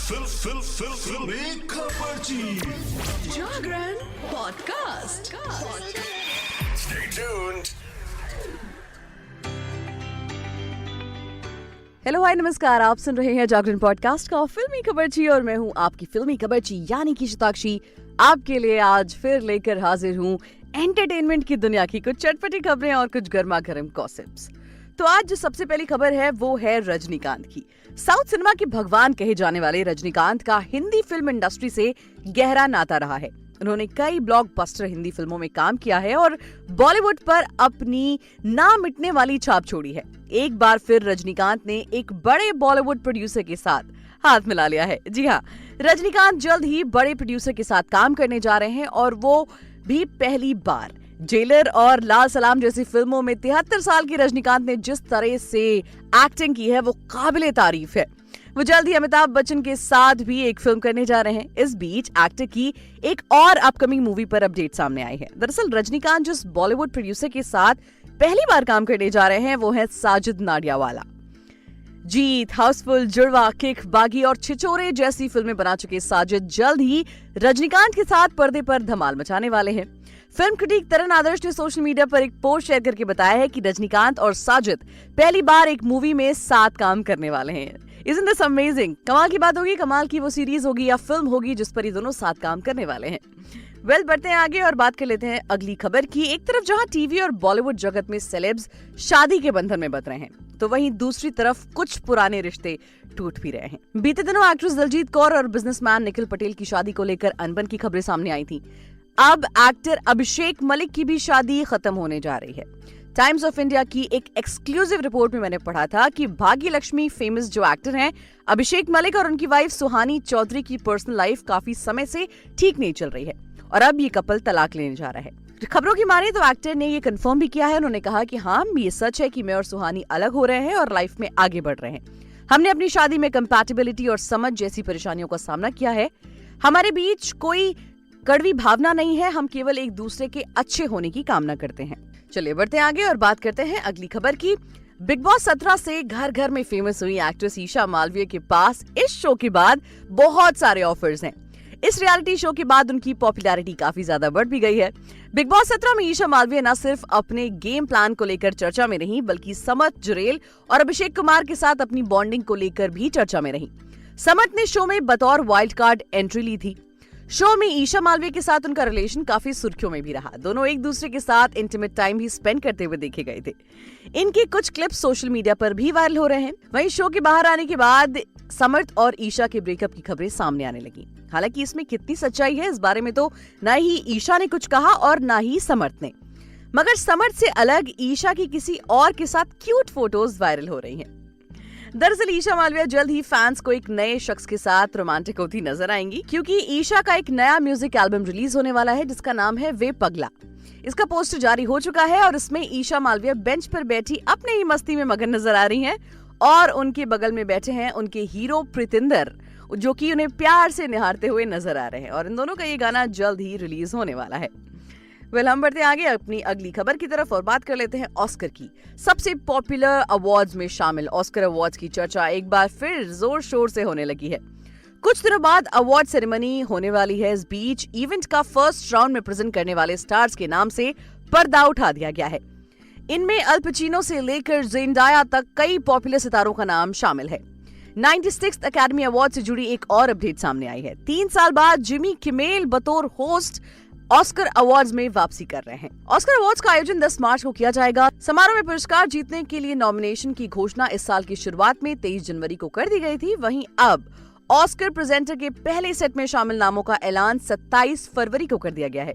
फिल्मी खबरची Jagran podcast. Stay tuned. Hello hi नमस्कार, आप सुन रहे हैं जागरण पॉडकास्ट का फिल्मी खबरची और मैं हूं आपकी फिल्मी खबरची यानी कि शताक्षी। आपके लिए आज फिर लेकर हाजिर हूं एंटरटेनमेंट की दुनिया की कुछ चटपटी खबरें और कुछ गर्मा गर्म गॉसिप्स। तो आज जो सबसे पहली खबर है वो है रजनीकांत की। साउथ सिनेमा के भगवान कहे जाने वाले रजनीकांत का हिंदी फिल्म इंडस्ट्री से गहरा नाता रहा है। उन्होंने कई ब्लॉकबस्टर हिंदी फिल्मों में काम किया है और बॉलीवुड पर अपनी ना मिटने वाली छाप छोड़ी है। एक बार फिर रजनीकांत ने एक बड़े बॉलीवुड प्रोड्यूसर के साथ हाथ मिला लिया है। जी हाँ, रजनीकांत जल्द ही बड़े प्रोड्यूसर के साथ काम करने जा रहे हैं और वो भी पहली बार। जेलर और लाल सलाम जैसी फिल्मों में 73 साल की रजनीकांत ने जिस तरह से एक्टिंग की है वो काबिले तारीफ है। वो जल्द ही अमिताभ बच्चन के साथ भी एक फिल्म करने जा रहे हैं। इस बीच एक्टर की एक और अपकमिंग मूवी पर अपडेट सामने आई है। दरअसल रजनीकांत जिस बॉलीवुड प्रोड्यूसर के साथ पहली बार काम करने जा रहे हैं वो है साजिद नाडियावाला। जीत, हाउसफुल, जुड़वा, किक, बागी और छिछोरे जैसी फिल्में बना चुके साजिद जल्द ही रजनीकांत के साथ पर्दे पर धमाल मचाने वाले हैं। फिल्म क्रिटिक तरन आदर्श ने सोशल मीडिया पर एक पोस्ट शेयर करके बताया है कि रजनीकांत और साजिद पहली बार एक मूवी में साथ काम करने वाले हैं। Isn't this amazing? कमाल की बात होगी, कमाल की वो सीरीज होगी या फिल्म होगी जिस पर ये दोनों साथ काम करने वाले हैं। बढ़ते हैं आगे और बात कर लेते हैं अगली खबर की। एक तरफ जहां टीवी और बॉलीवुड जगत में सेलेब्स शादी के बंधन में बंध रहे हैं, तो वहीं दूसरी तरफ कुछ पुराने रिश्ते टूट भी रहे हैं। बीते दिनों एक्ट्रेस दलजीत कौर और बिजनेसमैन निखिल पटेल की शादी को लेकर अनबन की खबरें सामने आई थी। अब एक्टर अभिषेक मलिक की भी शादी खत्म होने जा रही है। टाइम्स ऑफ इंडिया की एक एक्सक्लूसिव रिपोर्ट में मैंने पढ़ा था कि भाग्य लक्ष्मी फेमस जो एक्टर हैं अभिषेक मलिक और उनकी वाइफ सुहानी चौधरी की पर्सनल लाइफ काफी समय से ठीक नहीं चल रही है और अब ये कपल तलाक लेने जा रहा है। खबरों की माने तो एक्टर ने ये कंफर्म भी किया है। उन्होंने कहा कि हाँ, ये सच है कि मैं और सुहानी अलग हो रहे हैं और लाइफ में आगे बढ़ रहे हैं। हमने अपनी शादी में कंपैटिबिलिटी और समझ जैसी परेशानियों का सामना किया है। हमारे बीच कोई कड़वी भावना नहीं है, हम केवल एक दूसरे के अच्छे होने की कामना करते हैं। चलिए बढ़ते हैं आगे और बात करते हैं अगली खबर की। बिग बॉस 17 से घर घर में फेमस हुई एक्ट्रेस ईशा मालवीय के पास इस शो के बाद बहुत सारे ऑफर्स हैं। इस रियलिटी शो के बाद उनकी पॉपुलैरिटी काफी ज्यादा बढ़ भी गई है। बिग बॉस 17 में ईशा मालवीय न सिर्फ अपने गेम प्लान को लेकर चर्चा में रही बल्कि समत जुरेल और अभिषेक कुमार के साथ अपनी बॉन्डिंग को लेकर भी चर्चा में रही। समत ने शो में बतौर वाइल्ड कार्ड एंट्री ली थी। शो में ईशा मालवीय के साथ उनका रिलेशन काफी सुर्खियों में भी रहा। दोनों एक दूसरे के साथ इंटीमेट टाइम भी स्पेंड करते हुए देखे गए थे। इनके कुछ क्लिप्स सोशल मीडिया पर भी वायरल हो रहे हैं। वहीं शो के बाहर आने के बाद समर्थ और ईशा के ब्रेकअप की खबरें सामने आने लगी। हालांकि इसमें कितनी सच्चाई है इस बारे में तो न ही ईशा ने कुछ कहा और न ही समर्थ ने, मगर समर्थ से अलग ईशा की किसी और के साथ क्यूट फोटोज वायरल हो रही हैं। दरअसल ईशा मालवीय जल्द ही फैंस को एक नए शख्स के साथ रोमांटिक होती नजर आएंगी, क्योंकि ईशा का एक नया म्यूजिक एल्बम रिलीज होने वाला है जिसका नाम है वे पगला। इसका पोस्टर जारी हो चुका है और इसमें ईशा मालवीय बेंच पर बैठी अपने ही मस्ती में मगन नजर आ रही हैं और उनके बगल में बैठे हैं उनके हीरो प्रीतिंदर, जो कि उन्हें प्यार से निहारते हुए नजर आ रहे हैं और इन दोनों का ये गाना जल्द ही रिलीज होने वाला है। हम बढ़ते हैं आगे अपनी अगली खबर की तरफ और बात कर लेते हैं ऑस्कर की। सबसे पॉपुलर अवार्ड्स में शामिल ऑस्कर अवार्ड्स की चर्चा एक बार फिर जोर शोर से होने लगी है। कुछ दिनों बाद अवार्ड सेरेमनी होने वाली है। इस बीच इवेंट का फर्स्ट राउंड में प्रेजेंट करने वाले स्टार्स के नाम से पर्दा उठा दिया गया है। इनमें अल पचिनो से लेकर ज़ेंडाया तक कई पॉपुलर सितारों का नाम शामिल है। 96th अकेडमी अवार्ड से जुड़ी एक और अपडेट सामने आई है। 3 साल बाद जिमी किमेल बतौर होस्ट ऑस्कर अवार्ड्स में वापसी कर रहे हैं। ऑस्कर अवार्ड्स का आयोजन 10 मार्च को किया जाएगा। समारोह में पुरस्कार जीतने के लिए नॉमिनेशन की घोषणा इस साल की शुरुआत में 23 जनवरी को कर दी गई थी। वहीं अब ऑस्कर प्रेजेंटर के पहले सेट में शामिल नामों का ऐलान 27 फरवरी को कर दिया गया है।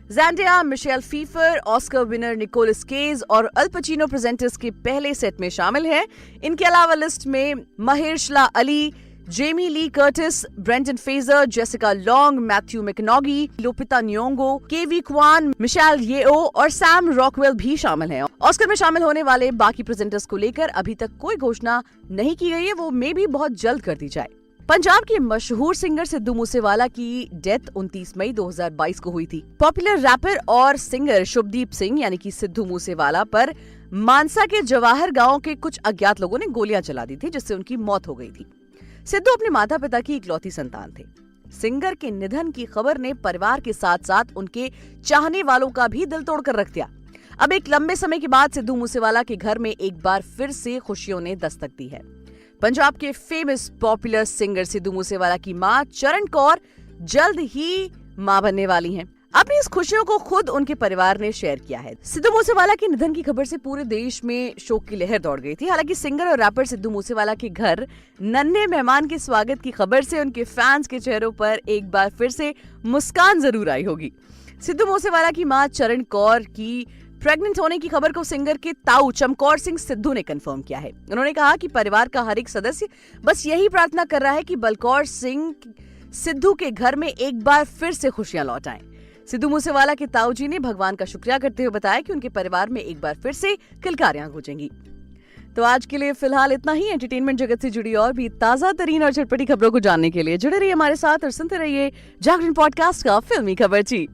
Zendaya, Michelle Pfeiffer, Oscar winner Nicolas Cage और अल पचिनो प्रेजेंटर्स के पहले सेट में शामिल हैं। इनके अलावा लिस्ट में Mahershala Ali, Jamie Lee Curtis, Brendan Fraser, Jessica Lange, Matthew McConaughey, Lupita Nyong'o, Ke Huy Quan, Michelle Yeoh और सैम रॉकवेल भी शामिल हैं। ऑस्कर में शामिल होने वाले बाकी प्रेजेंटर्स को लेकर अभी तक कोई घोषणा नहीं की गई है, वो मे भी बहुत जल्द कर दी जाए। पंजाब के मशहूर सिंगर सिद्धू मूसेवाला की डेथ 29 मई 2022 को हुई थी। पॉपुलर रैपर और सिंगर शुभदीप सिंह यानी कि सिद्धू मूसेवाला पर मानसा के जवाहर गांव के कुछ अज्ञात लोगों ने गोलियां चला दी थी, जिससे उनकी मौत हो गई थी। सिद्धू अपने माता पिता की इकलौती संतान थे। सिंगर के निधन की खबर ने परिवार के साथ साथ उनके चाहने वालों का भी दिल तोड़कर रख दिया। अब एक लंबे समय के बाद सिद्धू मूसेवाला के घर में एक बार फिर से खुशियों ने दस्तक दी है। पंजाब के famous popular singer Sidhu Moosewala की मां चरण कौर जल्द ही मां बनने वाली हैं। अपनी इस खुशियों को खुद उनके परिवार ने शेयर किया है। सिद्धू मूसेवाला के निधन की खबर से पूरे देश में शोक की लहर दौड़ गई थी। हालांकि सिंगर और रैपर सिद्धू मूसेवाला के घर नन्हे मेहमान के स्वागत की खबर से उनके फैंस के चेहरों पर एक बार फिर से मुस्कान जरूर आई होगी। सिद्धू मूसेवाला की मां चरण कौर की प्रेग्नेंट होने की खबर को सिंगर के ताऊ चमकौर सिंह सिद्धू ने कंफर्म किया है। उन्होंने कहा कि परिवार का हर एक सदस्य बस यही प्रार्थना कर रहा है कि बलकौर सिंह सिद्धू के घर में एक बार फिर से खुशियां लौट आएं। सिद्धू मूसेवाला के ताऊ जी ने भगवान का शुक्रिया करते हुए बताया कि उनके परिवार में एक बार फिर से किलकारियां गूंजेंगी। तो आज के लिए फिलहाल इतना ही। एंटरटेनमेंट जगत से जुड़ी और भी ताजा तरीन और चटपटी खबरों को जानने के लिए जुड़े रहिए हमारे साथ और सुनते रहिए जागरण पॉडकास्ट का फिल्मी खबरची।